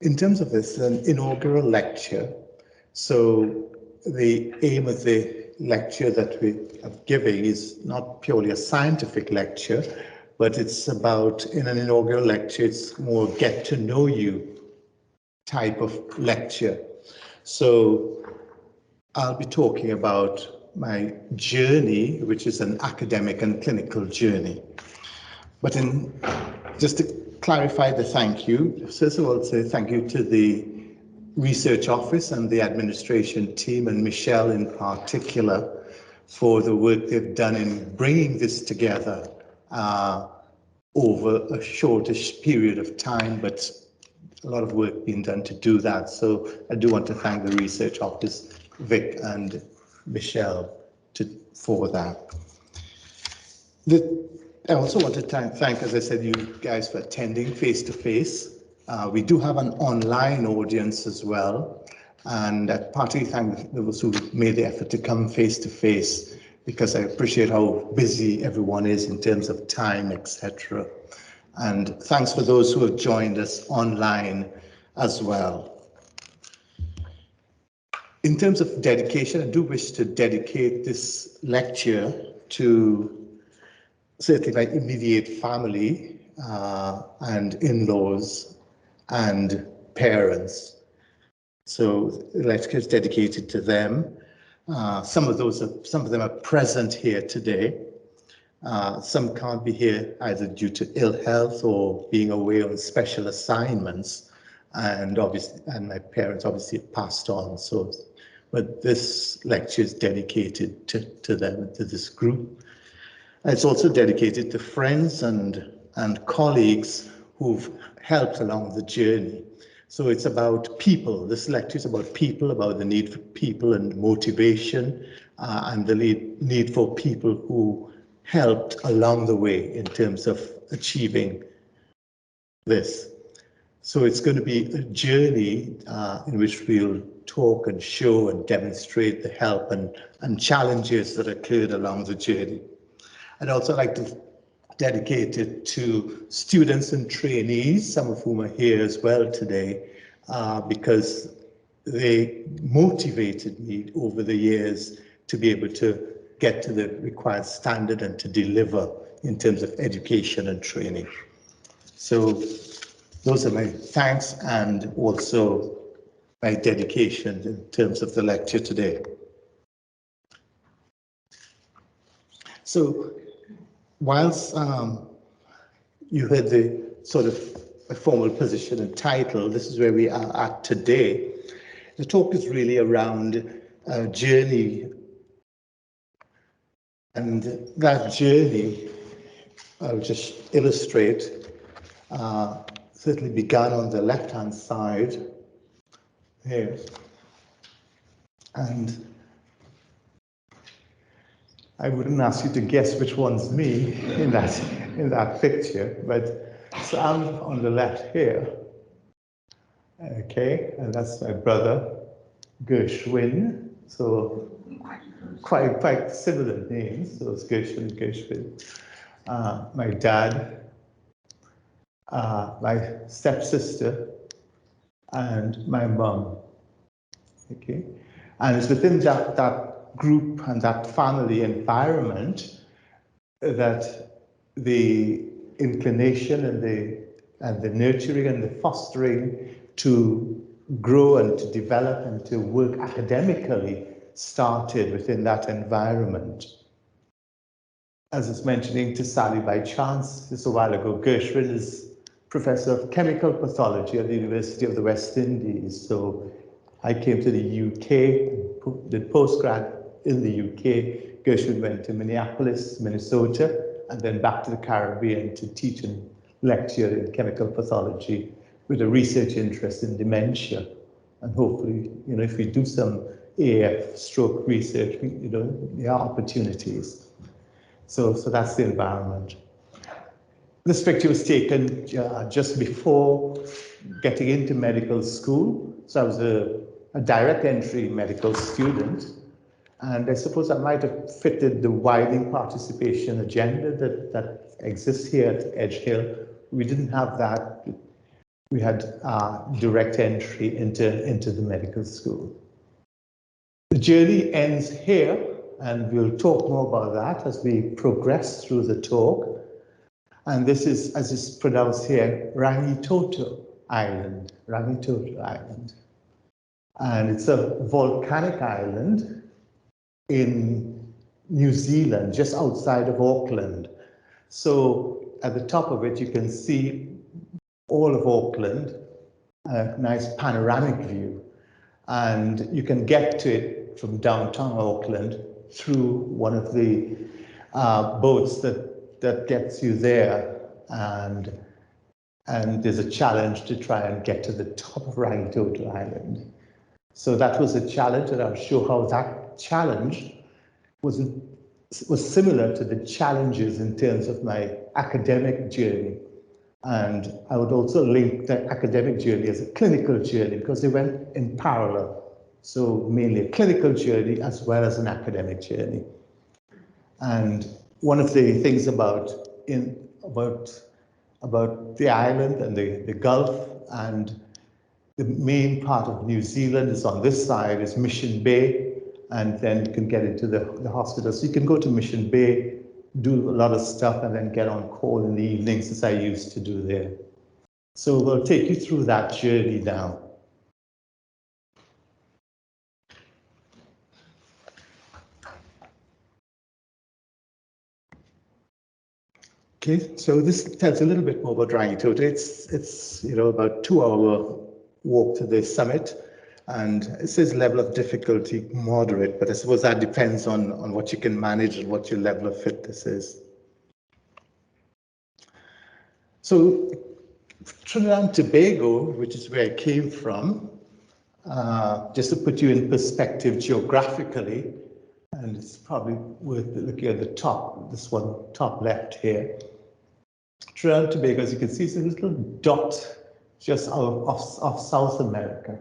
In terms of this, an inaugural lecture, so the aim of the lecture that we are giving is not purely a scientific lecture, but it's about, in an inaugural lecture, it's more get to know you type of lecture. So I'll be talking about my journey, which is an academic and clinical journey. But just to clarify the thank you, first of all, say thank you to the research office and the administration team, and Michelle in particular, for the work they've done in bringing this together over a shortish period of time, but a lot of work being done to do that. So I do want to thank the research office, Vic and Michelle, for that. I also want to thank, as I said, you guys for attending face-to-face. We do have an online audience as well, and I particularly thank those who made the effort to come face-to-face, because I appreciate how busy everyone is in terms of time, etc. And thanks for those who have joined us online as well. In terms of dedication, I do wish to dedicate this lecture to certainly my immediate family and in-laws and parents. So the lecture is dedicated to them. Some of them are present here today. Some can't be here either due to ill health or being away on special assignments, and my parents obviously passed on. So, but this lecture is dedicated to them, to this group. It's also dedicated to friends and colleagues who've helped along the journey. So it's about people. This lecture is about people, about the need for people and motivation, and the need for people who helped along the way in terms of achieving this. So it's going to be a journey in which we'll talk and show and demonstrate the help and challenges that occurred along the journey. I'd also like to dedicate it to students and trainees, some of whom are here as well today, because they motivated me over the years to be able to get to the required standard and to deliver in terms of education and training. So those are my thanks and also my dedication in terms of the lecture today. So whilst you heard the sort of a formal position and title, this is where we are at today. The talk is really around a journey, and that journey, I'll just illustrate, certainly began on the left-hand side here, and I wouldn't ask you to guess which one's me in that picture, but so I'm on the left here, okay, and that's my brother Gershan. So quite similar names. So it's Gershwin. My dad, my stepsister, and my mum. Okay, and it's within that group and that family environment that the inclination and the nurturing and the fostering to grow and to develop and to work academically started within that environment. As I was mentioning to Sally by chance just a while ago, Gershwin is Professor of Chemical Pathology at the University of the West Indies. So I came to the UK, did postgrad in the UK. Gershwin went to Minneapolis, Minnesota, and then back to the Caribbean to teach and lecture in chemical pathology with a research interest in dementia. And hopefully, you know, if we do some AF stroke research, you know, there are opportunities. So that's the environment. This picture was taken just before getting into medical school. So I was a direct entry medical student. And I suppose I might have fitted the widening participation agenda that exists here at Edge Hill. We didn't have that. we had direct entry into the medical school. The journey ends here, and we'll talk more about that as we progress through the talk. And this is, as is pronounced here, Rangitoto Island, Rangitoto Island. And it's a volcanic island in New Zealand, just outside of Auckland. So at the top of it, you can see all of Auckland, a nice panoramic view. And you can get to it from downtown Auckland through one of the boats that gets you there. And there's a challenge to try and get to the top of Rangitoto Island. So that was a challenge, and I'll show how that challenge was similar to the challenges in terms of my academic journey. And I would also link the academic journey as a clinical journey because they went in parallel. So mainly a clinical journey as well as an academic journey. And one of the things about the island and the Gulf, and the main part of New Zealand is on this side, is Mission Bay, and then you can get into the hospital. So you can go to Mission Bay, do a lot of stuff, and then get on call in the evenings, as I used to do there. So we'll take you through that journey now. Okay, so this tells a little bit more about Rangitoto. It's about 2-hour walk to the summit, and it says level of difficulty moderate, but I suppose that depends on what you can manage and what your level of fitness is. So Trinidad and Tobago, which is where I came from, just to put you in perspective geographically, and it's probably worth looking at the top, this one top left here. Trinidad and Tobago, as you can see, is a little dot just off South America.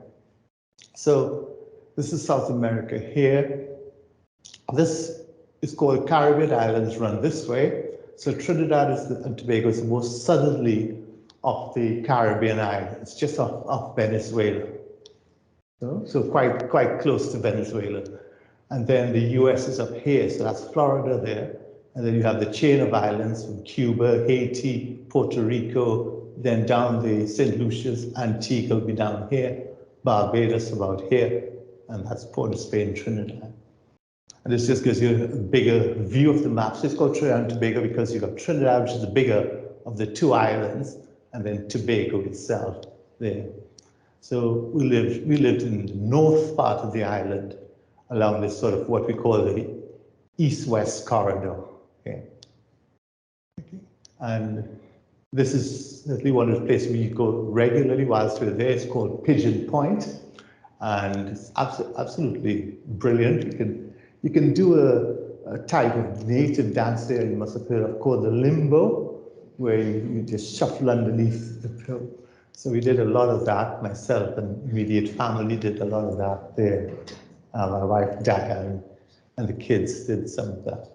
So this is South America here. This is called Caribbean Islands, run this way. So Trinidad and Tobago is the most southerly of the Caribbean islands, just off Venezuela. So quite close to Venezuela. And then the US is up here, so that's Florida there. And then you have the chain of islands from Cuba, Haiti, Puerto Rico, then down the St. Lucia's, Antigua will be down here, Barbados about here, and that's Port of Spain, Trinidad. And this just gives you a bigger view of the map. So it's called Trinidad and Tobago because you've got Trinidad, which is the bigger of the two islands, and then Tobago itself there. So we lived in the north part of the island along this sort of what we call the east-west corridor. Okay. And this is certainly one of the places where you go regularly whilst we're there. It's called Pigeon Point, and it's absolutely brilliant. You can do a type of native dance there you must have heard of called the limbo, where you just shuffle underneath the pillow. So we did a lot of that. Myself and immediate family did a lot of that there. My wife, Daga, and the kids did some of that.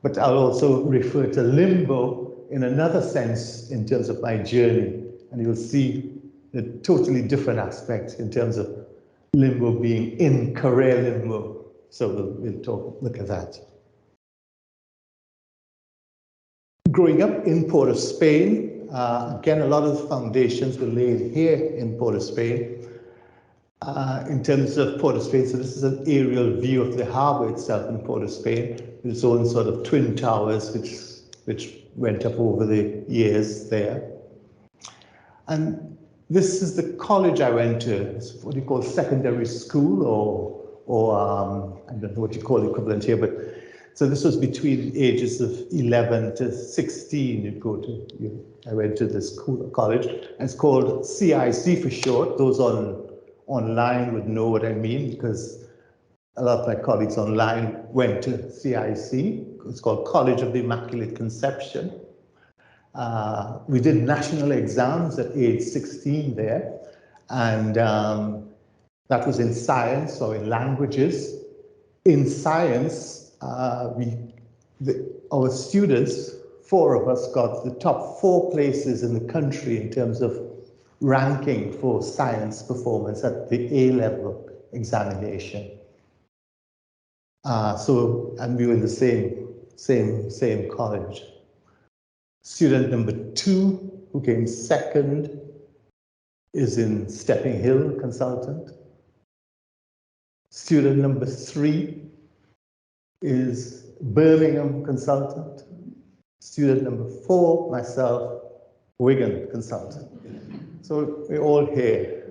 But I'll also refer to limbo in another sense in terms of my journey, and you'll see a totally different aspect in terms of limbo being in career limbo. So we'll look at that. Growing up in Port of Spain, again, a lot of the foundations were laid here in Port of Spain. In terms of Port of Spain, so this is an aerial view of the harbour itself in Port of Spain, with its own sort of twin towers, which went up over the years there. And this is the college I went to. It's what you call secondary school, or I don't know what you call the equivalent here, but so this was between ages of 11 to 16. I went to this college, and it's called CIC for short. Those online would know what I mean, because a lot of my colleagues online went to CIC. It's called College of the Immaculate Conception. We did national exams at age 16 there, and that was in science or in languages. In science, our students, 4 of us, got the top 4 places in the country in terms of ranking for science performance at the A-level examination. And we were in the same college. Student number 2, who came second, is in Stepping Hill consultant. Student number 3 is Birmingham consultant. Student number 4, myself, Wigan consultant. So we're all here.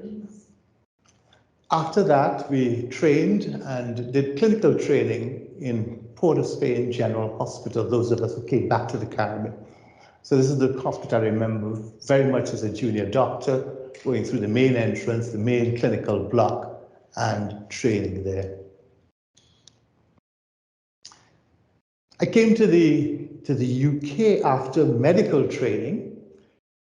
After that, we trained and did clinical training in Port of Spain General Hospital, those of us who came back to the Caribbean. So this is the hospital I remember very much as a junior doctor, going through the main entrance, the main clinical block, and training there. I came to the UK after medical training,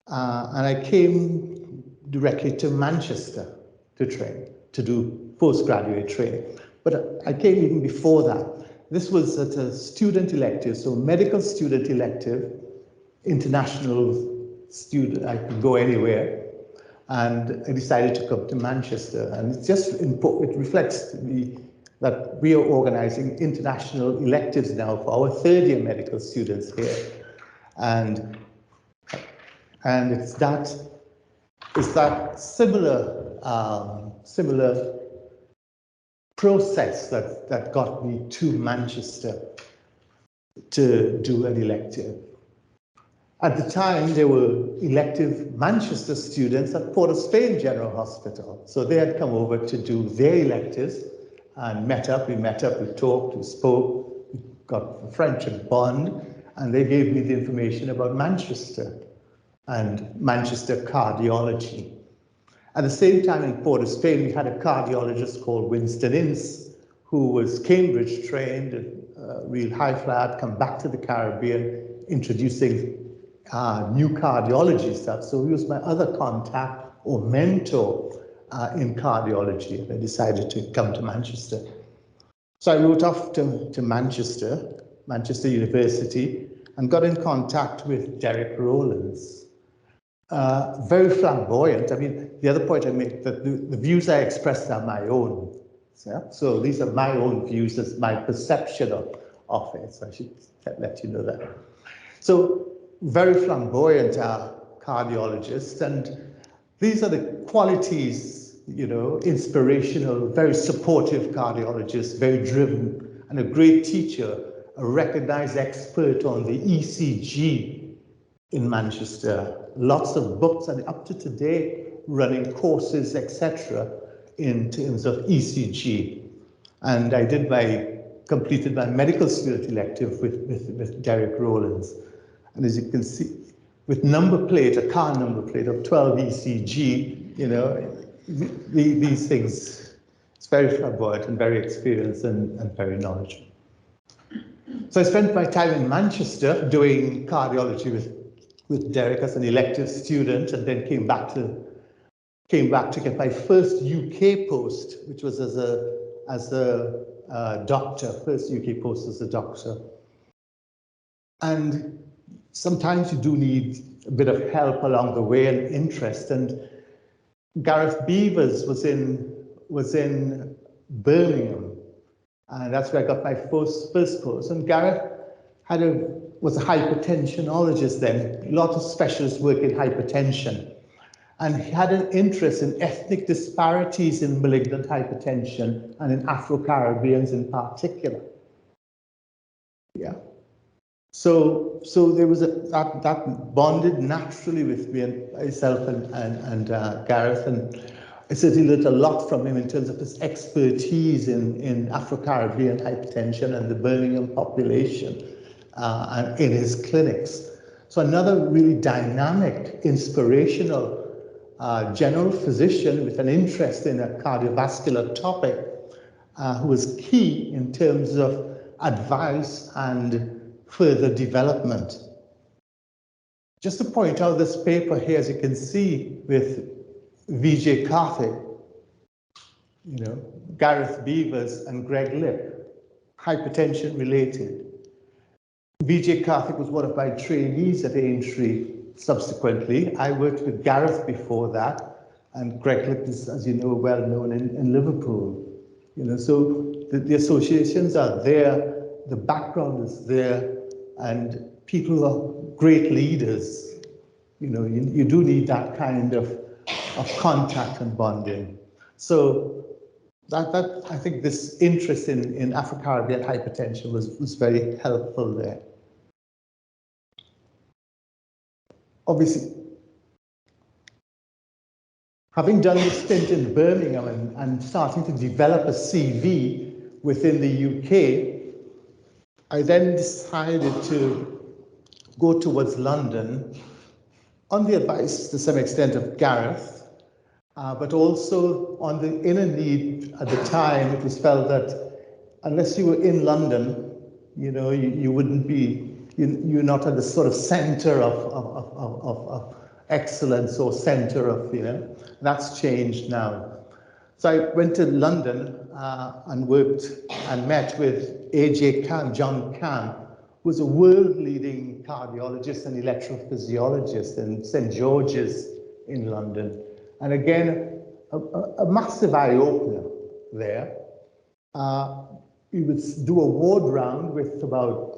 and I came directly to Manchester to train, to do postgraduate training. But I came even before that. This was at a student elective, so medical student elective, international student, I could go anywhere. And I decided to come to Manchester. And it's just important, it reflects to me that we are organizing international electives now for our third-year medical students here. And it's that similar process that got me to Manchester to do an elective. At the time, there were elective Manchester students at Port of Spain General Hospital. So they had come over to do their electives and we met up, we talked, we spoke, we got a friendship bond, and they gave me the information about Manchester and Manchester cardiology. At the same time in Port of Spain, we had a cardiologist called Winston Ince, who was Cambridge trained, real high flyer, come back to the Caribbean, introducing new cardiology stuff. So he was my other contact or mentor in cardiology. And I decided to come to Manchester. So I wrote off to Manchester University, and got in contact with Derek Rowlands. Very flamboyant. I mean, the other point I make, that the views I expressed are my own. Yeah? So these are my own views, as my perception of it. So I should let you know that. So very flamboyant cardiologist, and these are the qualities, you know, inspirational, very supportive cardiologist, very driven, and a great teacher, a recognized expert on the ECG in Manchester. Lots of books, and up to today, running courses, etc., in terms of ECG. And I completed my medical student elective with Derek Rowlands. And as you can see, with a car number plate of 12 ECG, you know, these things, it's very flamboyant and very experienced and very knowledgeable. So I spent my time in Manchester doing cardiology with Derek as an elective student, and then came back to get my first UK post, which was as a doctor, first UK post as a doctor. And sometimes you do need a bit of help along the way and interest. And Gareth Beavers was in Birmingham, and that's where I got my first post. And Gareth was a hypertensionologist then, a lot of specialists work in hypertension. And he had an interest in ethnic disparities in malignant hypertension and in Afro-Caribbeans in particular. Yeah. So there was that bonded naturally with me and myself and Gareth, and I certainly learned a lot from him in terms of his expertise in Afro-Caribbean hypertension and the Birmingham population and in his clinics. So another really dynamic, inspirational general physician with an interest in a cardiovascular topic who was key in terms of advice and further development. Just to point out this paper here, as you can see, with Vijay Karthik, you know, Gareth Beavers and Greg Lip, hypertension related. Vijay Karthik was one of my trainees at Aintree subsequently. I worked with Gareth before that, and Greg Lick is, as you know, well known in Liverpool. So the associations are there, the background is there, and people are great leaders. You do need that kind of contact and bonding. So that I think this interest in Afro-Caribbean hypertension was very helpful there. Obviously, having done this stint in Birmingham and starting to develop a CV within the UK, I then decided to go towards London on the advice, to some extent, of Gareth, but also on the inner need at the time. It was felt that unless you were in London, you wouldn't be, you're not at the sort of center of excellence or center of, that's changed now. So I went to London and worked and met with A.J. Cam, John Cam, who was a world-leading cardiologist and electrophysiologist in St. George's in London. And again, a massive eye-opener there. We would do a ward round with about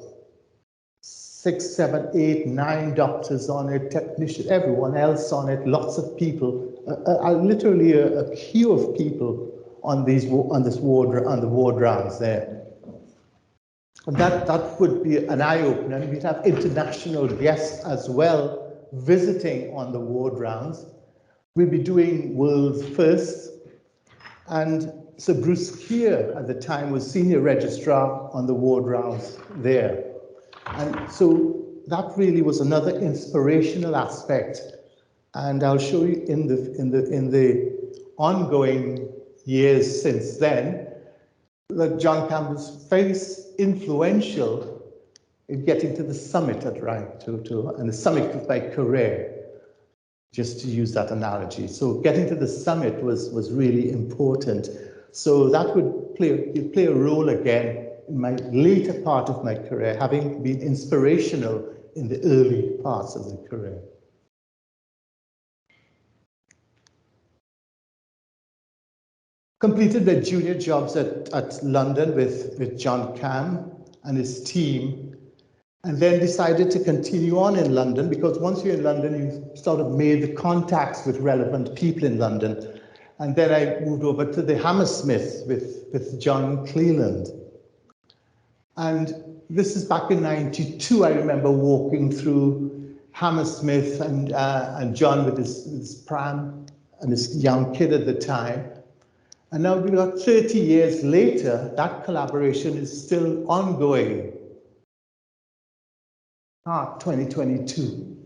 6, 7, 8, 9 doctors on it, technicians, everyone else on it, lots of people, literally a queue of people on the ward rounds there. And that would be an eye-opener. And we'd have international guests as well visiting on the ward rounds. We'd be doing world's first. And Sir Bruce Keir at the time was senior registrar on the ward rounds there. And so that really was another inspirational aspect. And I'll show you in the ongoing years since then that John Campbell was very influential in getting to the summit at Rangitoto, and the summit of my career, just to use that analogy. So getting to the summit was really important. So that would play a role again in my later part of my career, having been inspirational in the early parts of the career. Completed my junior jobs at London with John Cam and his team, and then decided to continue on in London, because once you're in London, you've sort of made the contacts with relevant people in London. And then I moved over to the Hammersmith with John Cleland. And this is back in '92. I remember walking through Hammersmith and John with his pram and his young kid at the time. And now we've got 30 years later, that collaboration is still ongoing. 2022.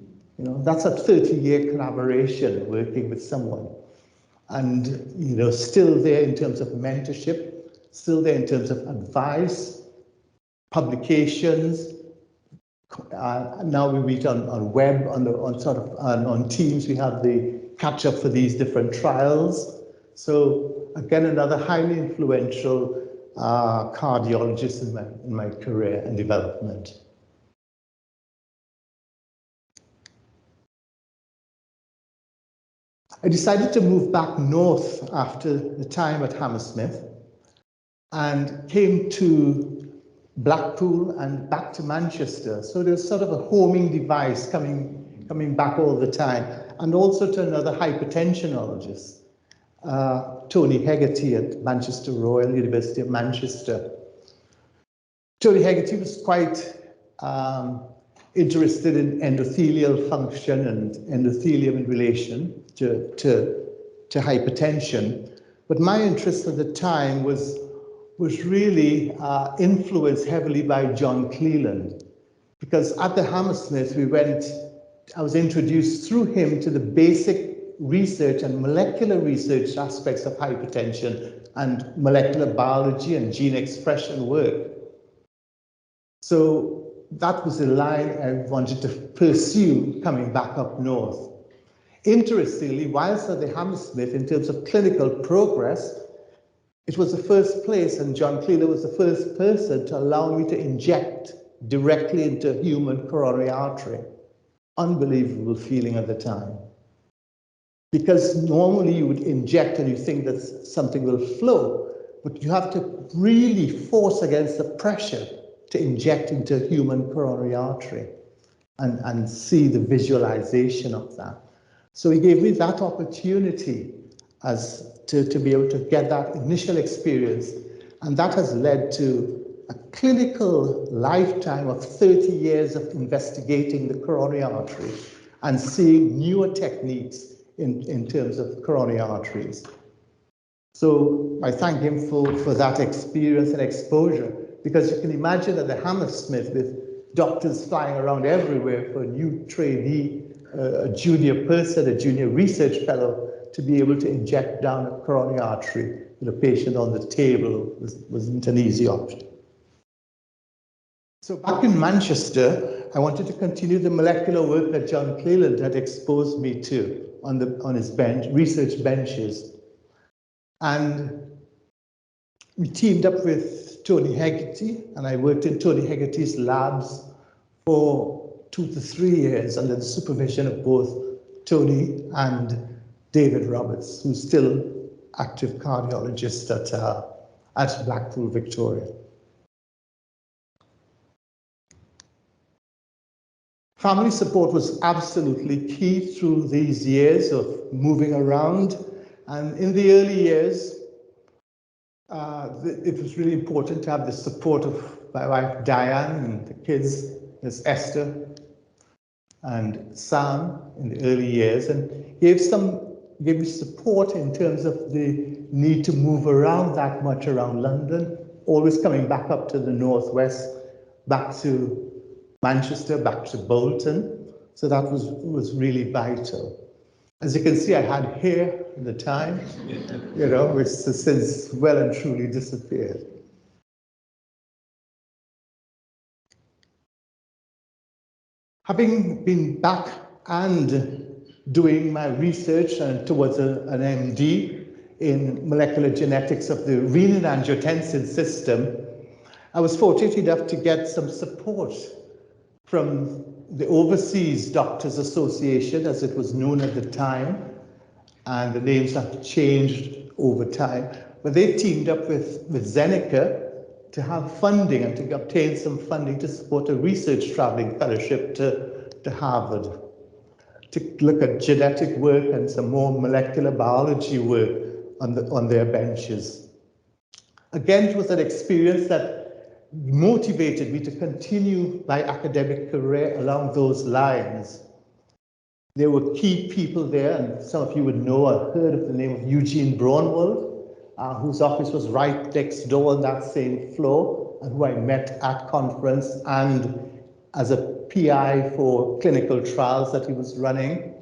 That's a 30-year collaboration working with someone. And, still there in terms of mentorship, still there in terms of advice, publications. Now we meet on web, on Teams. We have the catch up for these different trials. So again, another highly influential cardiologist in my career and development. I decided to move back north after the time at Hammersmith and came to Blackpool and back to Manchester. So there's sort of a homing device coming back all the time, and also to another hypertensionologist, Tony Hegarty at Manchester Royal University of Manchester. Tony Hegarty was quite interested in endothelial function and endothelium in relation to hypertension. But my interest at the time was really influenced heavily by John Cleland, because at the Hammersmith I was introduced through him to the basic research and molecular research aspects of hypertension and molecular biology and gene expression work. So that was the line I wanted to pursue coming back up north. Interestingly, whilst at the Hammersmith, in terms of clinical progress, it was the first place, and John Cleland was the first person to allow me to inject directly into human coronary artery. unbelievable feeling at the time. Because normally you would inject and you think that something will flow, but you have to really force against the pressure to inject into a human coronary artery and see the visualization of that. So he gave me that opportunity to be able to get that initial experience, and that has led to a clinical lifetime of 30 years of investigating the coronary artery and seeing newer techniques in terms of coronary arteries. So I thank him for that experience and exposure, because you can imagine at the Hammersmith with doctors flying around everywhere for a new trainee, a junior person, a junior research fellow, to be able to inject down a coronary artery with a patient on the table wasn't an easy option. So back in Manchester, I wanted to continue the molecular work that John Cleland had exposed me to on his research benches. And we teamed up with Tony Hegarty, and I worked in Tony Hegarty's labs for 2 to 3 years under the supervision of both Tony and David Roberts, who's still active cardiologist at Blackpool, Victoria. Family support was absolutely key through these years of moving around. And in the early years, it was really important to have the support of my wife Diane and the kids, there's Esther and Sam in the early years, and gave me support in terms of the need to move around that much around London, always coming back up to the northwest, back to Manchester, back to Bolton. So that was really vital. As you can see, I had hair at the time, which has since well and truly disappeared. Having been back and doing my research towards an MD in molecular genetics of the renin-angiotensin system, I was fortunate enough to get some support from the Overseas Doctors Association, as it was known at the time, and the names have changed over time, but they teamed up with Zeneca to have funding and to obtain some funding to support a research traveling fellowship to Harvard, to look at genetic work and some more molecular biology work on their benches. Again, it was an experience that motivated me to continue my academic career along those lines. There were key people there, and some of you would know or heard of the name of Eugene Braunwald, whose office was right next door on that same floor, and who I met at conference and as a PI for clinical trials that he was running.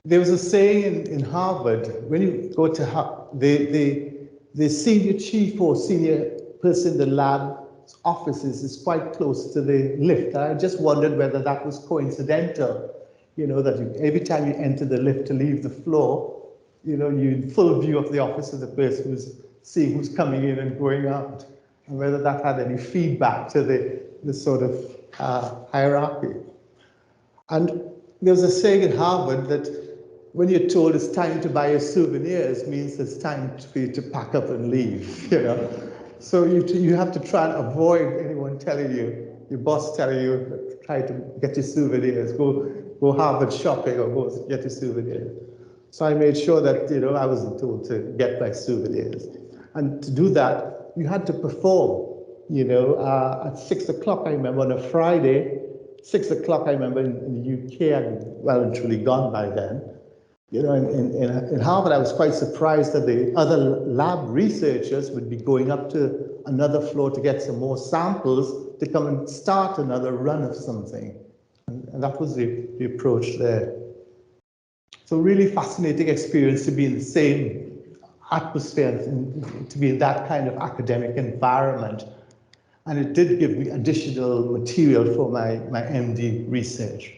There was a saying in Harvard, when you go to the senior chief or senior person in the lab's offices is quite close to the lift. I just wondered whether that was coincidental, that every time you enter the lift to leave the floor, you're in full view of the office of the person who's seeing who's coming in and going out, and whether that had any feedback to the sort of hierarchy. And there was a saying in Harvard that when you're told it's time to buy your souvenirs, means it's time for you to pack up and leave, So you have to try and avoid anyone telling you, your boss telling you, try to get your souvenirs, go Harvard shopping or go get your souvenirs. So I made sure that, I wasn't told to get my souvenirs. And to do that, you had to perform, at 6 o'clock, I remember, on a Friday, 6 o'clock, I remember in the UK, I'm well and truly gone by then. In Harvard, I was quite surprised that the other lab researchers would be going up to another floor to get some more samples to come and start another run of something. And that was the approach there. So really fascinating experience to be in the same atmosphere, and to be in that kind of academic environment. And it did give me additional material for my MD research.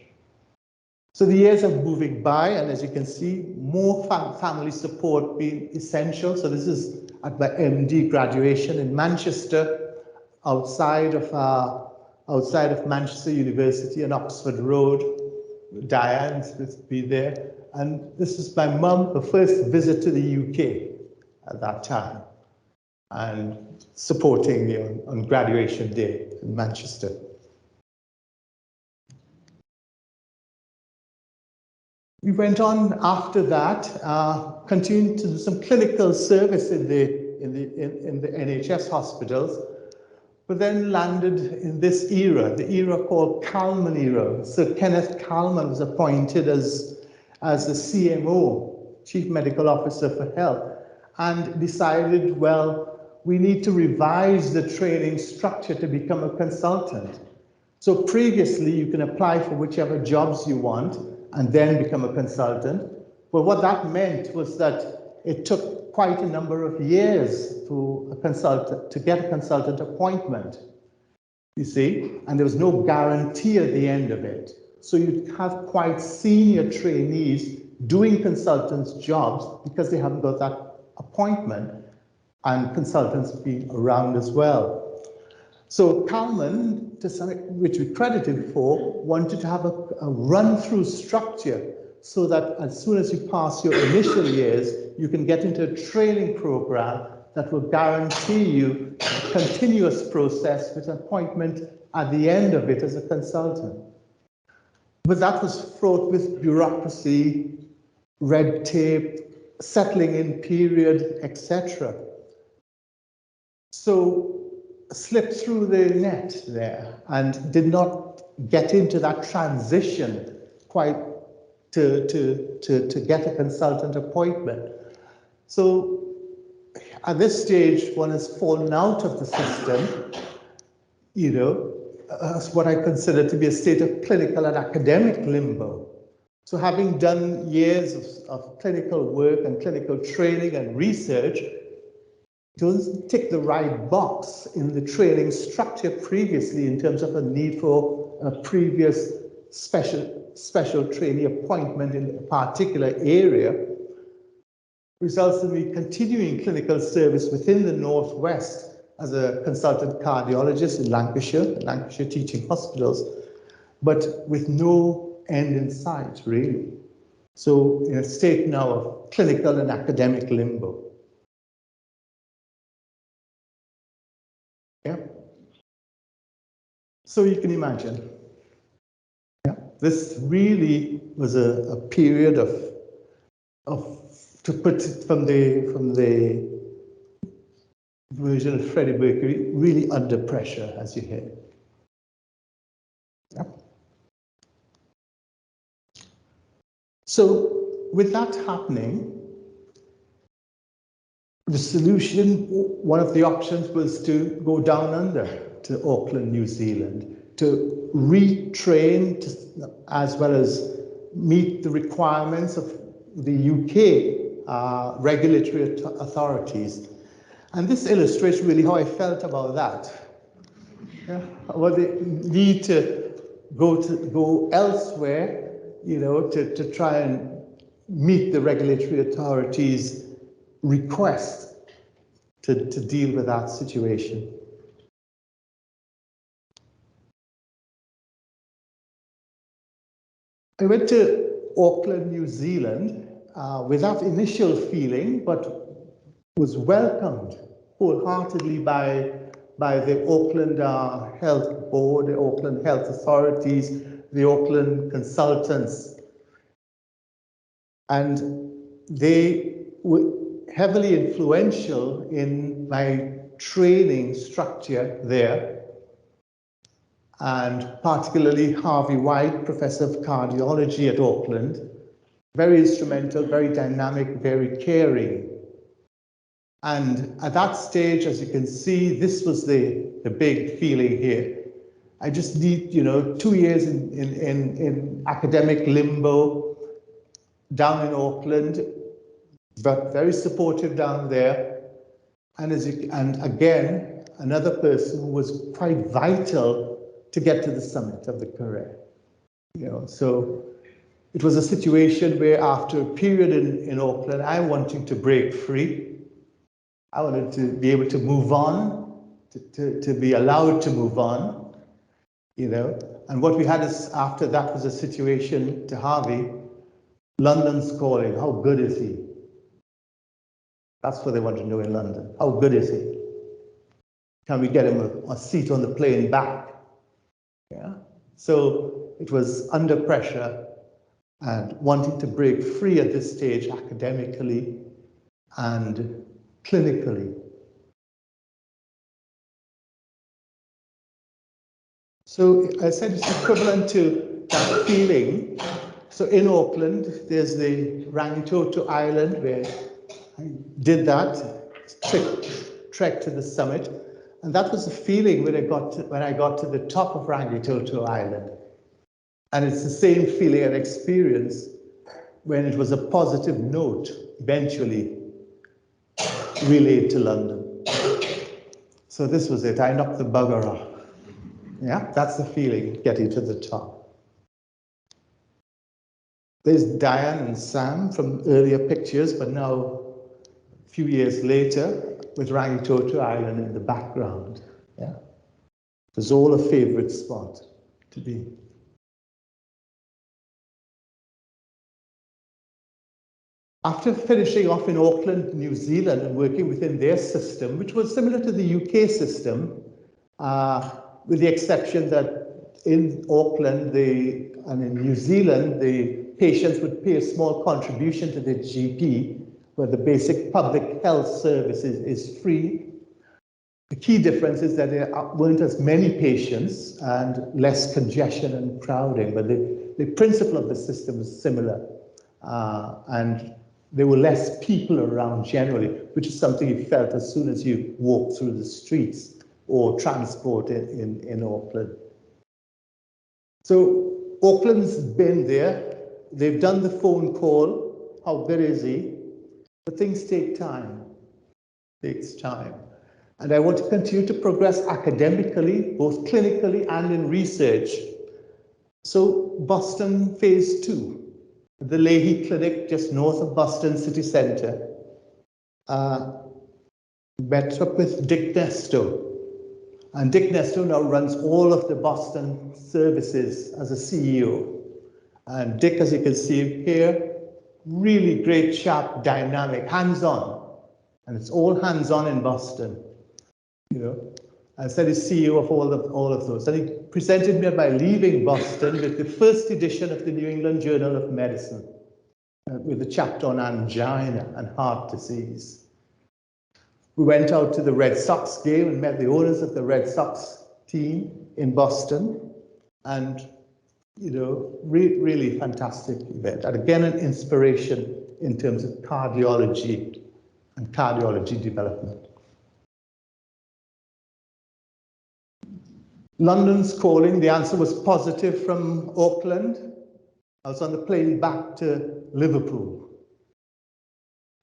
So the years are moving by, and as you can see, more family support being essential. So this is at my MD graduation in Manchester, outside of outside of Manchester University on Oxford Road. Diane's supposed to be there. And this is my mum, her first visit to the UK at that time, and supporting me on graduation day in Manchester. We went on after that, continued to do some clinical service in the NHS hospitals, but then landed in this era, the era called Kalman era. Sir Kenneth Kalman was appointed as the CMO, Chief Medical Officer for Health, and decided, well, we need to revise the training structure to become a consultant. So previously, you can apply for whichever jobs you want and then become a consultant. But what that meant was that it took quite a number of years to get a consultant appointment, you see, and there was no guarantee at the end of it. So you'd have quite senior trainees doing consultants' jobs because they haven't got that appointment, and consultants being around as well. So Kalman, which we credited for, wanted to have a run-through structure so that as soon as you pass your initial years, you can get into a training program that will guarantee you a continuous process with an appointment at the end of it as a consultant. But that was fraught with bureaucracy, red tape, settling in period, etc. So slipped through the net there and did not get into that transition quite to get a consultant appointment. So at this stage, one has fallen out of the system, you know, as what I consider to be a state of clinical and academic limbo. So having done years of clinical work and clinical training and research, doesn't tick the right box in the training structure previously in terms of a need for a previous special trainee appointment in a particular area, results in me continuing clinical service within the Northwest as a consultant cardiologist in Lancashire teaching hospitals, but with no end in sight, really. So in a state now of clinical and academic limbo. Yeah. So you can imagine. Yeah. This really was a period of to put it from the version of Freddie Mercury, really under pressure, as you hear. Yeah. So with that happening, the solution, one of the options was to go down under to Auckland, New Zealand, to retrain as well as meet the requirements of the UK regulatory authorities. And this illustrates really how I felt about that. Yeah, well, they need to go elsewhere, you know, to try and meet the regulatory authorities' request to deal with that situation. I went to Auckland, New Zealand, with that initial feeling, but was welcomed wholeheartedly by the Auckland Health Board, the Auckland Health Authorities, the Auckland consultants. And they were heavily influential in my training structure there. And particularly Harvey White, Professor of Cardiology at Auckland, very instrumental, very dynamic, very caring. And at that stage, as you can see, this was the big feeling here. I just need, you know, 2 years in academic limbo down in Auckland, but very supportive down there. And again, another person who was quite vital to get to the summit of the career. You know, so it was a situation where after a period in Auckland, I wanted to break free. I wanted to be able to move on, to be allowed to move on. you know. And what we had is after that was a situation to Harvey, London's calling, how good is he? That's what they want to know in London. How good is he? Can we get him a seat on the plane back? Yeah. So it was under pressure and wanting to break free at this stage academically and clinically. So I said it's equivalent to that feeling. So in Auckland, there's the Rangitoto Island where I did that, trek to the summit. And that was the feeling when I got to the top of Rangitoto Island. And it's the same feeling and experience when it was a positive note, eventually relayed to London. So this was it. I knocked the bugger off. Yeah, that's the feeling, getting to the top. There's Diane and Sam from earlier pictures, but now a few years later with Rangitoto Island in the background. Yeah, it was all a favorite spot to be. After finishing off in Auckland, New Zealand, and working within their system, which was similar to the UK system, with the exception that in Auckland and in New Zealand, the patients would pay a small contribution to their GP, where the basic public health service is free. The key difference is that there weren't as many patients and less congestion and crowding, but the principle of the system is similar. And there were less people around generally, which is something you felt as soon as you walked through the streets or transport in Auckland. So Auckland's been there. They've done the phone call. How good is he? But things take time. It takes time. And I want to continue to progress academically, both clinically and in research. So Boston phase 2. The Leahy Clinic, just north of Boston City Centre, met up with Dick Nesto. And Dick Nesto now runs all of the Boston services as a CEO. And Dick, as you can see here, really great, sharp, dynamic, hands-on. And it's all hands-on in Boston, you know. I said he's CEO of all of those. And he presented me by leaving Boston with the first edition of the New England Journal of Medicine, with a chapter on angina and heart disease. We went out to the Red Sox game and met the owners of the Red Sox team in Boston. And, you know, really fantastic event. And again, an inspiration in terms of cardiology and cardiology development. London's calling, the answer was positive from Auckland. I was on the plane back to Liverpool.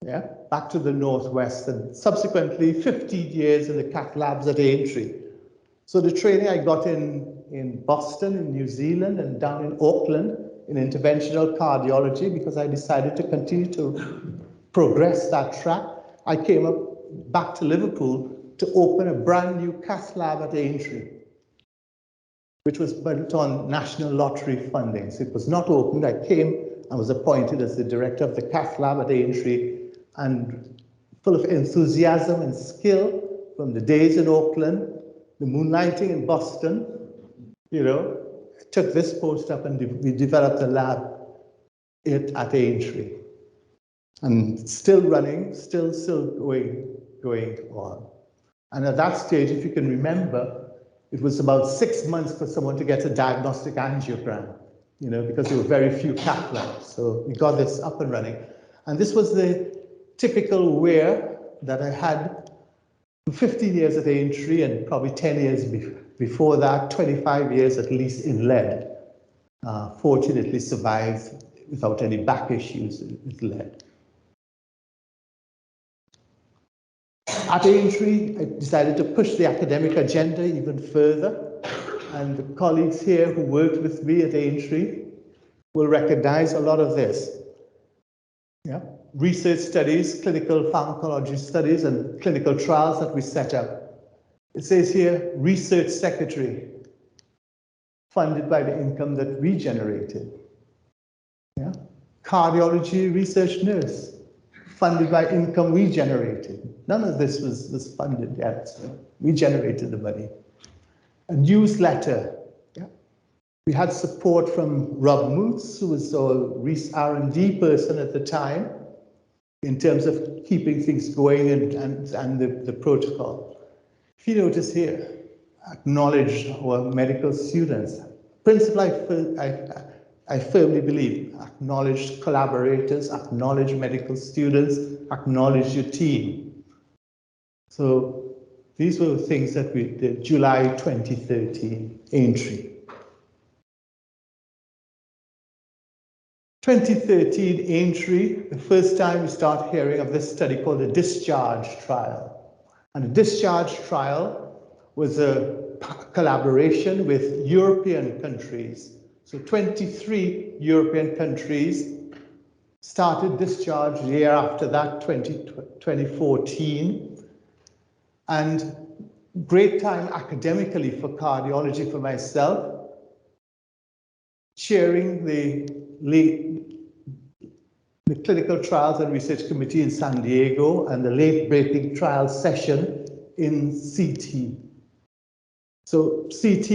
Yeah, back to the northwest, and subsequently 15 years in the cath labs at Aintree. So the training I got in Boston, in New Zealand, and down in Auckland in interventional cardiology, because I decided to continue to progress that track. I came up back to Liverpool to open a brand new cath lab at Aintree, which was built on national lottery funding. So it was not opened. I came and was appointed as the director of the cath lab at Aintree, and full of enthusiasm and skill from the days in Auckland, the moonlighting in Boston, you know, took this post up and we developed a lab at Aintree. And still running, still going on. And at that stage, if you can remember, it was about 6 months for someone to get a diagnostic angiogram, you know, because there were very few cath labs. So we got this up and running. And this was the typical wear that I had 15 years at Aintree and probably 10 years before that, 25 years at least in lead. Fortunately survived without any back issues with lead. At Aintree, I decided to push the academic agenda even further, and the colleagues here who worked with me at Aintree will recognize a lot of this. Yeah. Research studies, clinical pharmacology studies, and clinical trials that we set up. It says here, research secretary. funded by the income that we generated. Yeah? Cardiology research nurse, funded by income we generated. None of this was funded yet, so we generated the money. A newsletter. Yeah? We had support from Rob Moots, who was our R&D person at the time, in terms of keeping things going and the protocol. If you notice here, acknowledge our medical students. Principle I firmly believe, acknowledge collaborators, acknowledge medical students, acknowledge your team. So these were things that we did, July 2013, Aintree. 2013, Aintree, the first time we start hearing of this study called the discharge trial. And the discharge trial was a collaboration with European countries. So 23 European countries started discharge the year after that, 2014. And great time academically for cardiology for myself, chairing the Clinical Trials and Research Committee in San Diego and the late-breaking trial session in CT. So CT,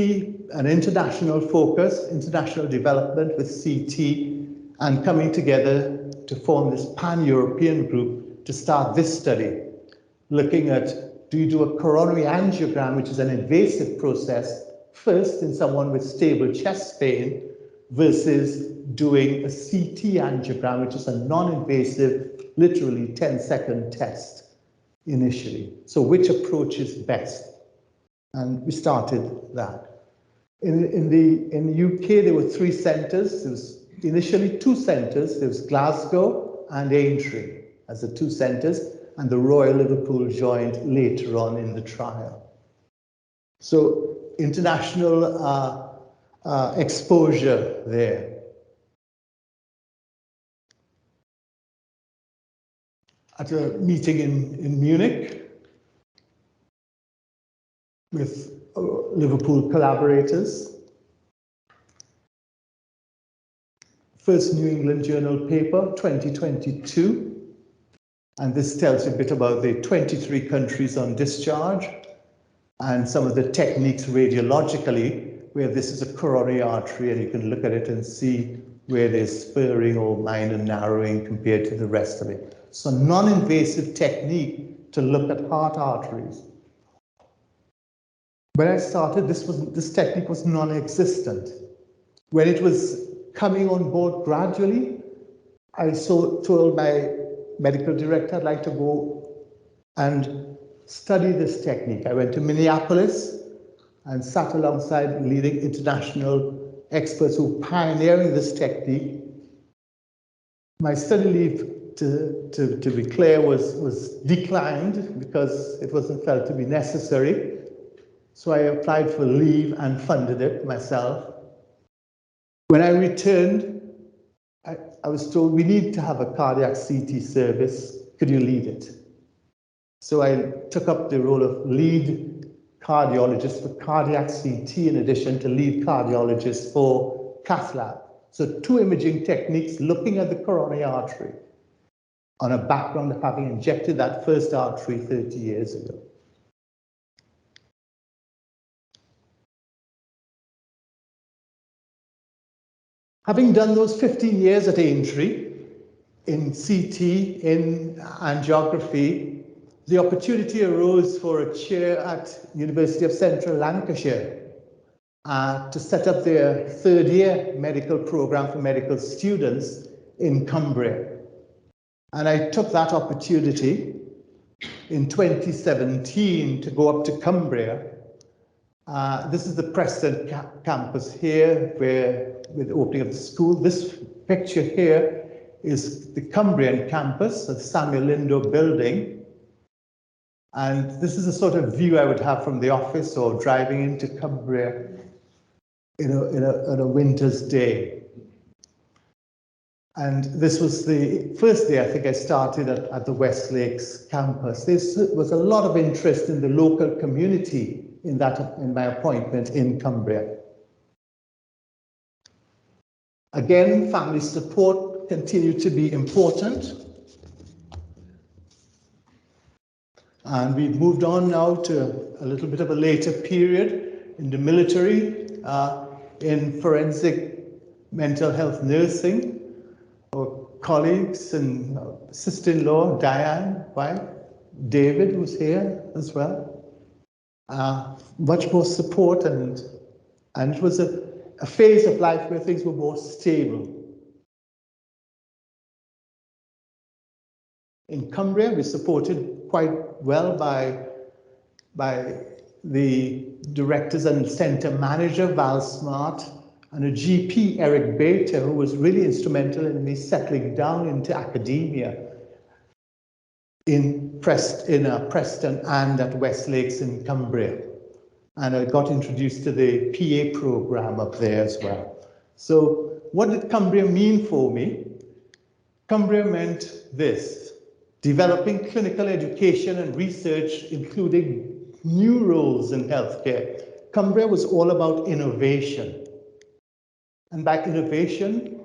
an international focus, international development with CT, and coming together to form this pan-European group to start this study, looking at, do you do a coronary angiogram, which is an invasive process, first in someone with stable chest pain, versus doing a CT angiogram, which is a non-invasive, literally 10-second test initially. So which approach is best? And we started that. In the UK, there were 3 centres. There was initially 2 centres. There was Glasgow and Aintree as the 2 centres, and the Royal Liverpool joined later on in the trial. So international exposure there. At a meeting in Munich with Liverpool collaborators. First New England Journal paper, 2022. And this tells you a bit about the 23 countries on discharge and some of the techniques radiologically, where this is a coronary artery and you can look at it and see where there's spurring or minor narrowing compared to the rest of it. So non-invasive technique to look at heart arteries. When I started, this technique was non-existent. When it was coming on board gradually, I told my medical director I'd like to go and study this technique. I went to Minneapolis and sat alongside leading international experts who were pioneering this technique. My study leave, to be clear, was declined because it wasn't felt to be necessary. So I applied for leave and funded it myself. When I returned, I was told, we need to have a cardiac CT service. Could you lead it? So I took up the role of lead cardiologist for cardiac CT in addition to lead cardiologist for cath lab. So 2 imaging techniques looking at the coronary artery on a background of having injected that first artery 30 years ago. Having done those 15 years at Aintree, in CT, in angiography, the opportunity arose for a chair at University of Central Lancashire to set up their 3rd year medical program for medical students in Cumbria. And I took that opportunity in 2017 to go up to Cumbria. This is the Preston campus here, where with the opening of the school. This picture here is the Cumbrian campus, the Samuel Lindo building. And this is the sort of view I would have from the office or driving into Cumbria on a winter's day. And this was the first day I think I started at the West Lakes campus. There was a lot of interest in the local community in my appointment in Cumbria. Again, family support continued to be important. And we've moved on now to a little bit of a later period in the military, in forensic mental health nursing. Our colleagues and sister-in-law, Diane, wife, David, who's here as well. Much more support, and it was a phase of life where things were more stable. In Cumbria, we supported quite well by the directors and center manager, Val Smart, and a GP, Eric Bater, who was really instrumental in me settling down into academia in Preston and at West Lakes in Cumbria. And I got introduced to the PA program up there as well. So what did Cumbria mean for me? Cumbria meant this: developing clinical education and research, including new roles in healthcare. Cumbria was all about innovation. And by innovation,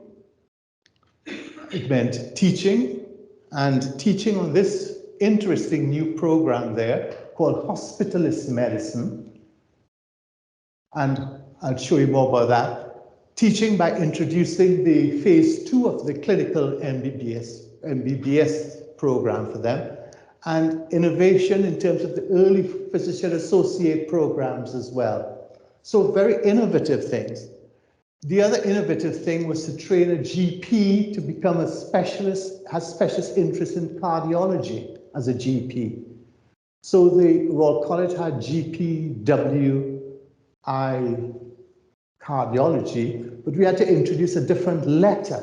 it meant teaching, and teaching on this interesting new program there called hospitalist medicine. And I'll show you more about that. Teaching by introducing the phase 2 of the clinical MBBS program for them, and innovation in terms of the early physician associate programs as well. So very innovative things. The other innovative thing was to train a GP to become a specialist, has specialist interest in cardiology as a GP. So the Royal College had GPWI cardiology, but we had to introduce a different letter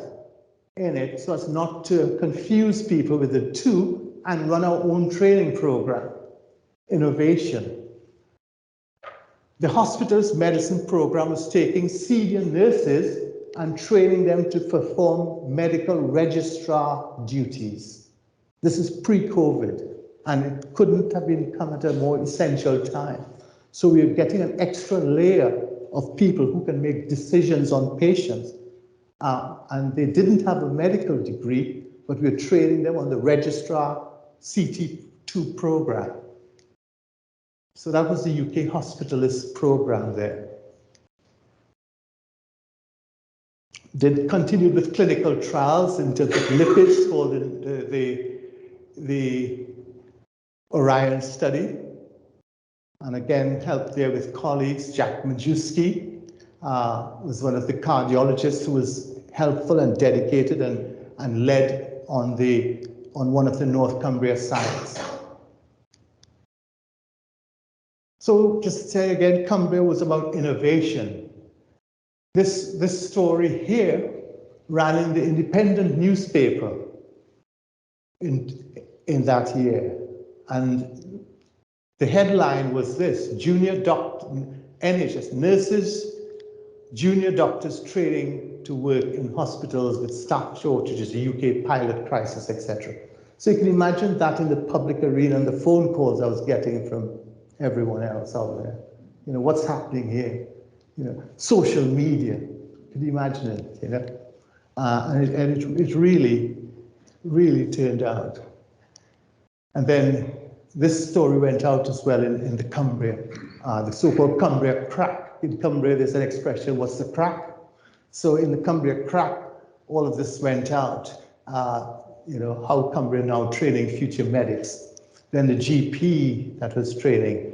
in it so as not to confuse people with the two, and run our own training program, innovation. The hospital's medicine program was taking senior nurses and training them to perform medical registrar duties. This is pre-COVID, and it couldn't have been come at a more essential time. So we are getting an extra layer of people who can make decisions on patients. And they didn't have a medical degree, but we're training them on the registrar CT2 program. So that was the UK hospitalist program there. They continued with clinical trials in terms of lipids for the Orion study. And again, helped there with colleagues. Jack Majewski was one of the cardiologists who was helpful and dedicated and led on one of the North Cumbria sites. So just to say again, Cumbria was about innovation. This story here ran in the Independent newspaper in that year. And the headline was this: NHS nurses, junior doctors training to work in hospitals with staff shortages, a UK pilot crisis, etc. So you can imagine that in the public arena and the phone calls I was getting from everyone else out there. You know, what's happening here? You know, social media. Can you imagine it? You know, and it really, really turned out. And then this story went out as well in the Cumbria, the so-called Cumbria crack. In Cumbria, there's an expression, what's the crack? So in the Cumbria crack, all of this went out. You know, how Cumbria now training future medics. Then the GP that was training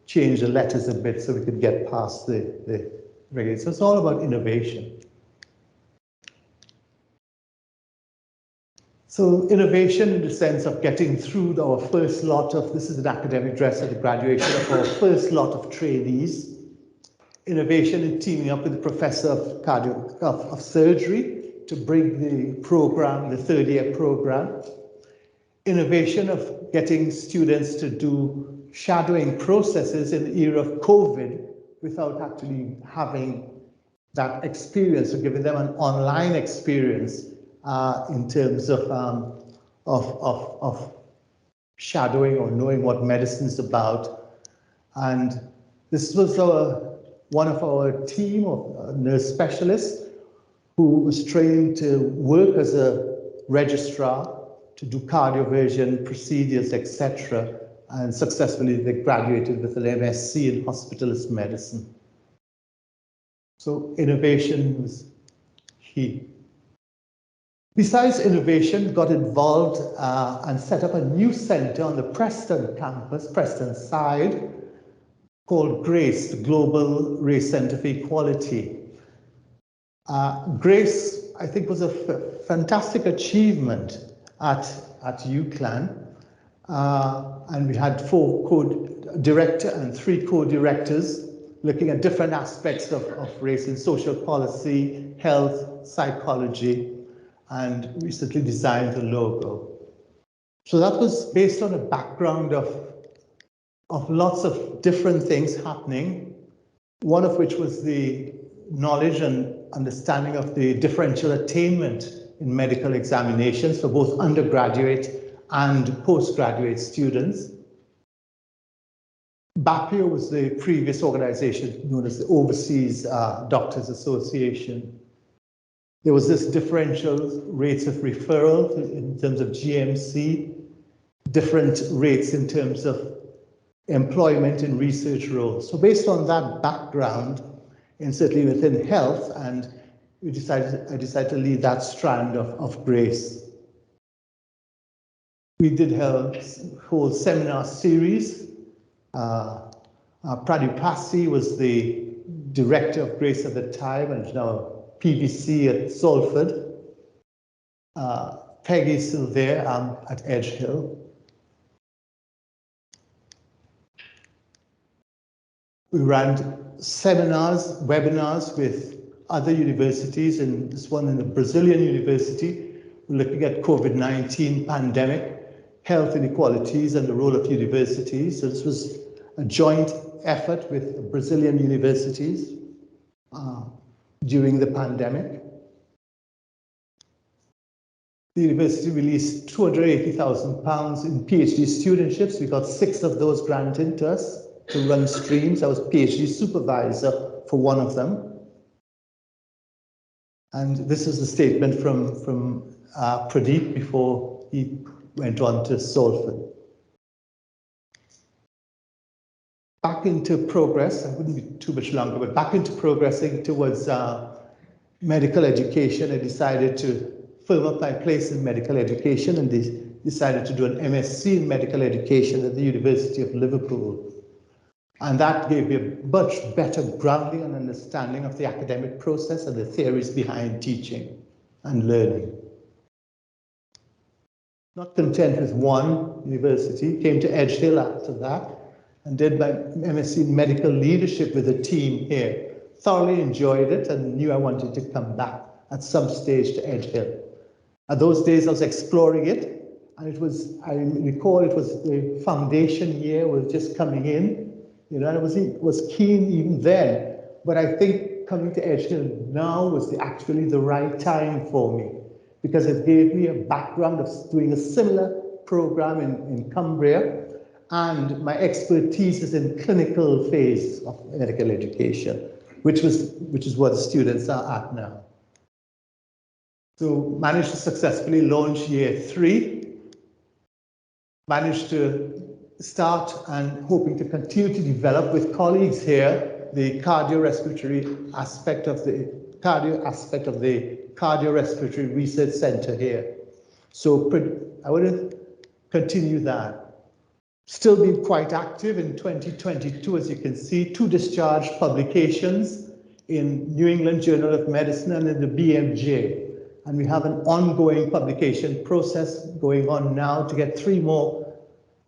changed the letters a bit so we could get past the regulation. So it's all about innovation. So innovation in the sense of getting through our first lot of, this is an academic dress at the graduation of our first lot of trainees. Innovation in teaming up with the professor of surgery to bring the program, the third-year program. Innovation of getting students to do shadowing processes in the era of COVID without actually having that experience, or giving them an online experience in terms of shadowing or knowing what medicine is about. And this was one of our team of nurse specialists who was trained to work as a registrar, to do cardioversion procedures, etc. And successfully they graduated with an MSc in hospitalist medicine. So innovation was key. Besides innovation, got involved and set up a new center on the Preston campus, Preston side, called GRACE, the Global Race Center for Equality. GRACE, I think, was a fantastic achievement at UCLan. And we had 4 co-director and 3 co-directors looking at different aspects of race in social policy, health, psychology, and recently designed the logo. So that was based on a background of lots of different things happening, one of which was the knowledge and understanding of the differential attainment in medical examinations for both undergraduate and postgraduate students. BAPIO was the previous organization known as the Overseas Doctors Association. There was this differential rates of referral in terms of GMC, different rates in terms of employment in research roles. So based on that background, and certainly within health, and I decided to lead that strand of GRACE. We did a whole seminar series. Pradipasi was the director of GRACE at the time, and now PVC at Salford. Peggy is still there at Edge Hill. We ran seminars, webinars with other universities, and this one in the Brazilian university, looking at COVID-19 pandemic, health inequalities, and the role of universities. So this was a joint effort with Brazilian universities during the pandemic. The university released £280,000 in PhD studentships. We got 6 of those granted to us to run streams. I was PhD supervisor for one of them. And this is a statement from Pradeep before he went on to Salford. Back into progress, I wouldn't be too much longer, but back into progressing towards medical education. I decided to firm up my place in medical education and decided to do an MSc in medical education at the University of Liverpool. And that gave me a much better grounding and understanding of the academic process and the theories behind teaching and learning. Not content with one university, came to Edge Hill after that and did my MSc in medical leadership with a team here. Thoroughly enjoyed it and knew I wanted to come back at some stage to Edge Hill. At those days I was exploring it, and it was, I recall it was the foundation year was just coming in. You know, and I was keen even then, but I think coming to Edge Hill now was actually the right time for me, because it gave me a background of doing a similar program in Cumbria, and my expertise is in clinical phase of medical education, which is what the students are at now. So managed to successfully launch year 3, managed to start and hoping to continue to develop with colleagues here the cardiorespiratory aspect of the cardiorespiratory research center here. So I want to continue that. Still been quite active in 2022, as you can see, 2 discharged publications in New England Journal of Medicine and in the BMJ. And we have an ongoing publication process going on now to get 3 more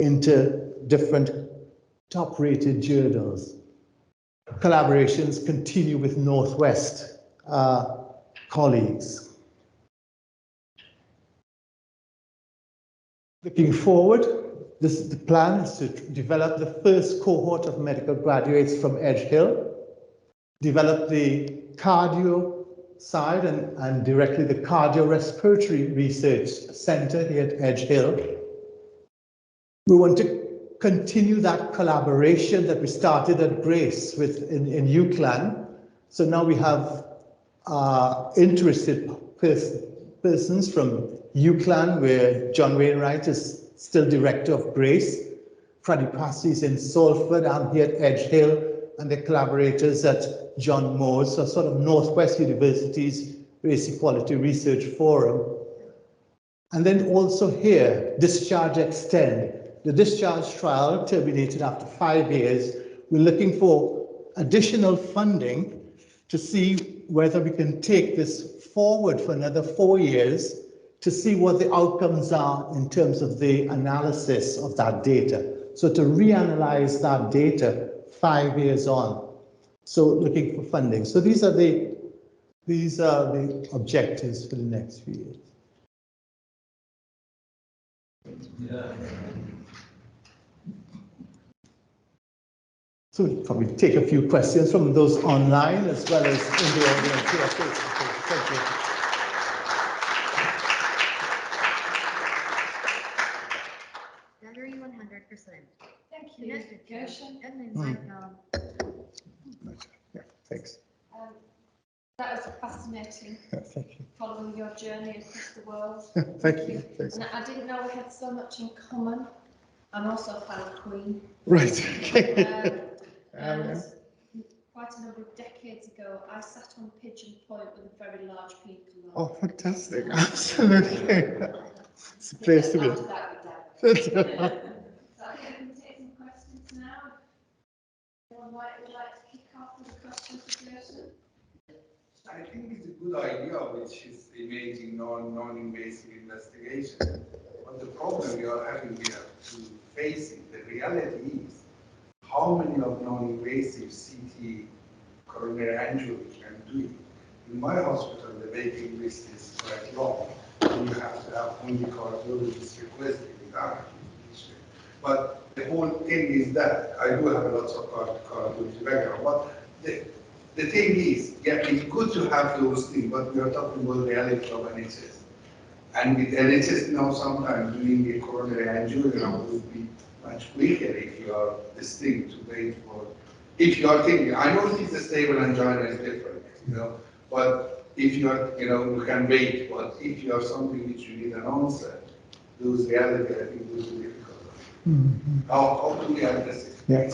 into different top-rated journals. Collaborations continue with Northwest colleagues. Looking forward, the plan is to develop the first cohort of medical graduates from Edge Hill, develop the cardio side and directly the cardiorespiratory research center here at Edge Hill. We want to continue that collaboration that we started at GRACE in UCLan. So now we have interested persons from UCLan, where John Wainwright is still director of GRACE. Pradipasi is in Salford. I'm here at Edge Hill, and the collaborators at John Moores, so sort of Northwest University's Race Equality Research Forum. And then also here, Discharge Extend. The discharge trial terminated after 5 years. We're looking for additional funding to see whether we can take this forward for another 4 years to see what the outcomes are in terms of the analysis of that data. So to reanalyze that data 5 years on. So looking for funding. So these are the objectives for the next few years. Yeah. So we'll probably take a few questions from those online as well as in the audience here. Thank you. I agree 100%. Thank you, Gershan. Yeah, thanks. That was fascinating. Thank you. Following your journey across the world. Thank you. And I didn't know we had so much in common. I'm also a fan of Queen. Right. Okay. And quite a number of decades ago, I sat on Pigeon Point with a very large people. Oh, fantastic. Absolutely. It's a place to be. After that, we so I can take some questions now. Anyone would like to kick off with a question for Gershan? I think it's a good idea, which is imaging non-invasive investigation. But the problem we are having here to face it, the reality is how many of non-invasive CT coronary angiography can do it. In my hospital, the waiting list is quite long. You have to have only cardiologists requesting that. But the whole thing is that I do have lots of cardiology background. But the thing is, yeah, it's good to have those things, but we are talking about reality of NHS. And with NHS now, sometimes doing a coronary angiogram would be much quicker if you are distinct to wait for. If you are thinking, I don't think the stable angina is different, but if you are, you can wait. But if you have something which you need an answer, those reality, I think, will be difficult. How do we address it? Yeah,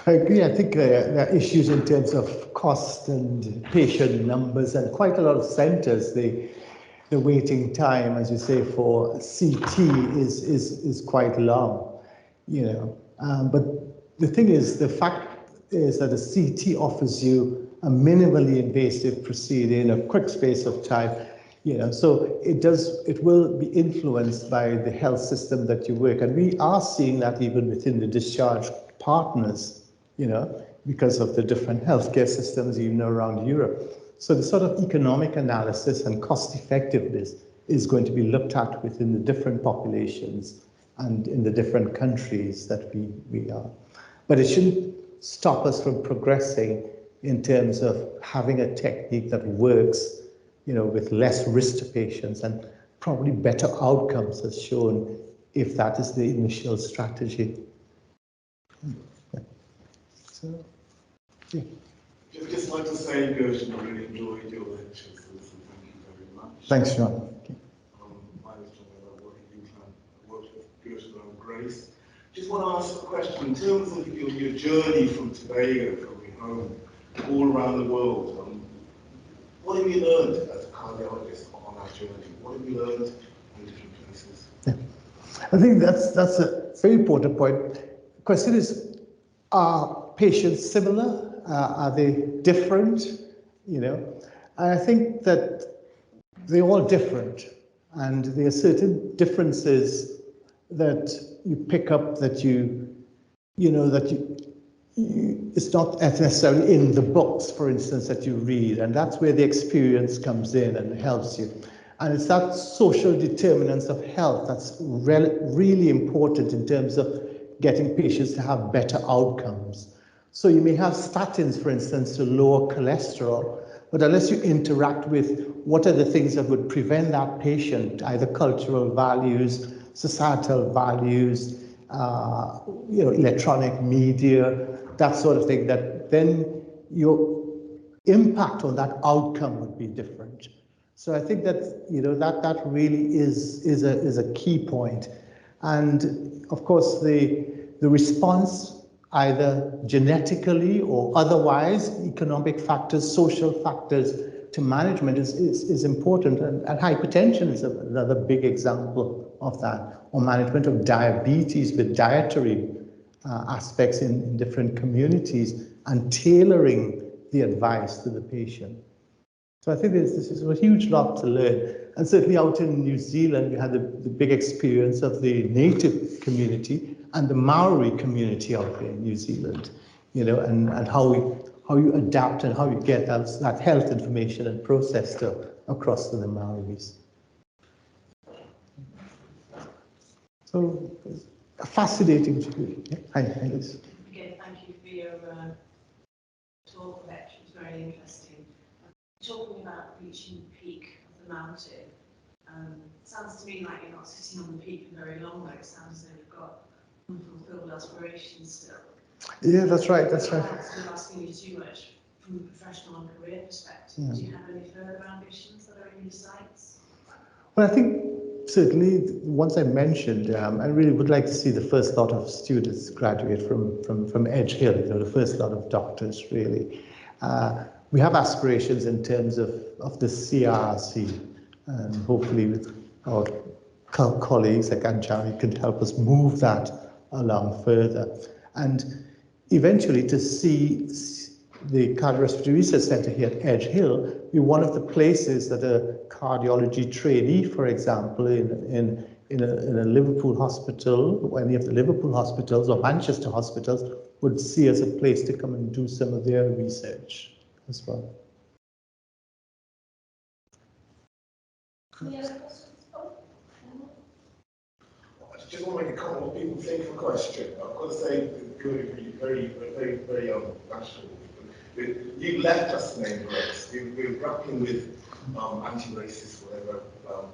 I agree. I think there are issues in terms of cost and patient numbers, and quite a lot of centres, the waiting time, as you say, for CT is quite long, But the thing is, the fact is that a CT offers you a minimally invasive procedure in a quick space of time. So it will be influenced by the health system that you work. And we are seeing that even within the discharge partners, because of the different healthcare systems even around Europe. So the sort of economic analysis and cost effectiveness is going to be looked at within the different populations and in the different countries that we are. But it shouldn't stop us from progressing in terms of having a technique that works with less risk to patients and probably better outcomes as shown if that is the initial strategy. Yeah. So, yeah. I'd just like to say, Gershan, I really enjoyed your lectures, so thank you very much. Thanks, John. My name is John, I work at UCLan, I work with Gershan and Grace. Just want to ask a question, in terms of your journey from Tobago, coming home, all around the world, what have you learned as a cardiologist on that journey? What have you learned in different places? Yeah. I think that's a very important point. The question is, are patients similar? Are they different? I think that they're all different, and there are certain differences that you pick up that it's not necessarily in the books, for instance, that you read, and that's where the experience comes in and helps you. And it's that social determinants of health that's really important in terms of getting patients to have better outcomes. So you may have statins, for instance, to lower cholesterol, but unless you interact with what are the things that would prevent that patient, either cultural values, societal values, electronic media, that sort of thing, that then impact on that outcome would be different. So I think that, you know, that really is a key point. And of course, the response, either genetically or otherwise, economic factors, social factors to management is important. And hypertension is another big example of that, or management of diabetes with dietary aspects in different communities and tailoring the advice to the patient. So I think this is a huge lot to learn. And certainly out in New Zealand, we had the big experience of the native community and the Maori community out there in New Zealand, you know, and how you adapt and how you get that health information and process across to the Maoris. So a fascinating journey. Yeah. Hi, Liz. Again, thank you for your talk, lecture. It was very interesting. Talking about reaching the peak of the mountain, sounds to me like you're not sitting on the peak for very long, though. It sounds as though you've got unfulfilled aspirations still. Yeah, that's right, that's right. I'm still asking you too much from a professional and career perspective. Yeah. Do you have any further ambitions that are in your sights? Well, I think certainly, once I mentioned, I really would like to see the first lot of students graduate from Edge Hill, you know, the first lot of doctors, really. We have aspirations in terms of the CRC, and hopefully with our colleagues like Anjali can help us move that along further. And eventually to see the Cardiorespiratory Research Centre here at Edge Hill be one of the places that a cardiology trainee, for example, in a Liverpool hospital, or any of the Liverpool hospitals or Manchester hospitals, would see as a place to come and do some of their research as well. Any other questions? I just want to make a comment what people think of a question. I've got to say, very national. You left us the name Grace. We're grappling with anti-racist, whatever,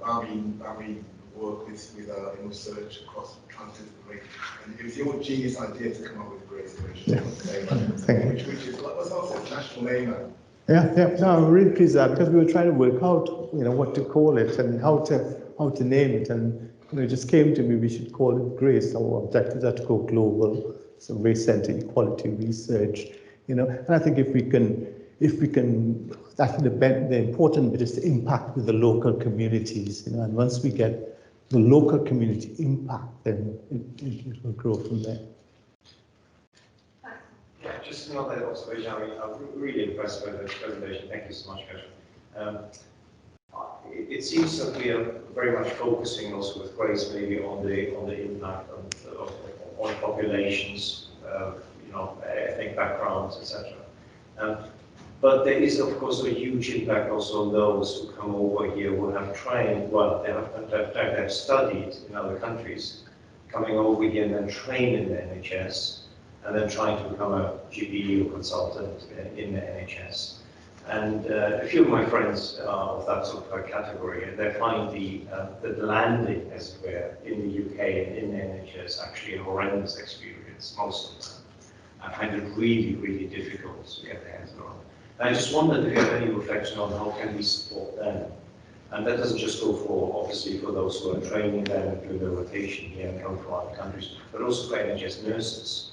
Barry work with in research across transdisciplinary. And it was your genius idea to come up with Grace, which is like what's also a national name now. Yeah. No, I'm really pleased with that because we were trying to work out, you know, what to call it and how to name it, and you know, it just came to me we should call it GRACE. Our objectives are to go global, so Race Centre Equality Research, you know. And I think if we can, I think the important bit is to impact with the local communities, you know. And once we get the local community impact, then it will grow from there. Yeah, just another observation. I mean, I'm really impressed by the presentation. Thank you so much, Gershan. It seems that we are very much focusing also with Grace maybe on the impact on populations, you know, ethnic backgrounds, etc. But there is, of course, a huge impact also on those who come over here who have trained, well, they have studied in other countries, coming over here and then train in the NHS, and then trying to become a GP or consultant in the NHS. And a few of my friends are of that sort of category, and they find the landing, as it were, in the UK and in the NHS actually a horrendous experience, most of the time. I find it really, really difficult to get their hands around. And I just wondered if you have any reflection on how can we support them. And that doesn't just go for, obviously, for those who are training them and doing their rotation here and come from other countries, but also for NHS nurses.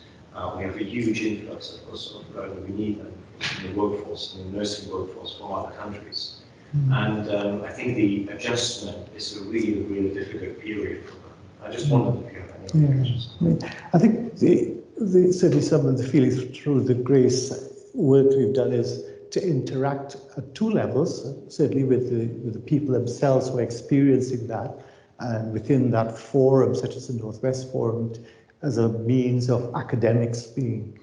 We have a huge influx, of course, of we need them in the workforce, in the nursing workforce from other countries. And I think the adjustment is a really, really difficult period for them. I just wondered if you have any reflections. I think certainly some of the feelings through the GRACE work we've done is to interact at two levels, certainly with the people themselves who are experiencing that, and within that forum, such as the Northwest Forum, as a means of academics being,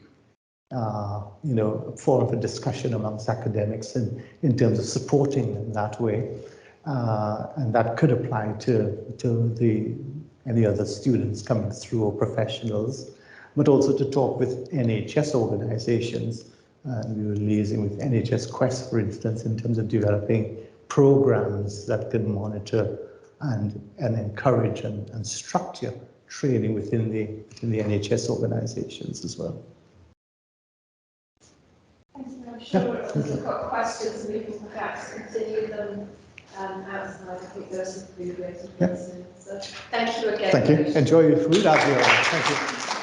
you know, a forum for discussion amongst academics and in terms of supporting them that way. And that could apply to any other students coming through or professionals, but also to talk with NHS organizations. And we were liaising with NHS Quest, for instance, in terms of developing programs that can monitor and encourage and structure training within the NHS organizations as well. Thanks very much. sure if we've got questions, we can perhaps continue them outside. I think there's some food waiting for us soon. So thank you again. Thank you. Enjoy your food out here. Thank you.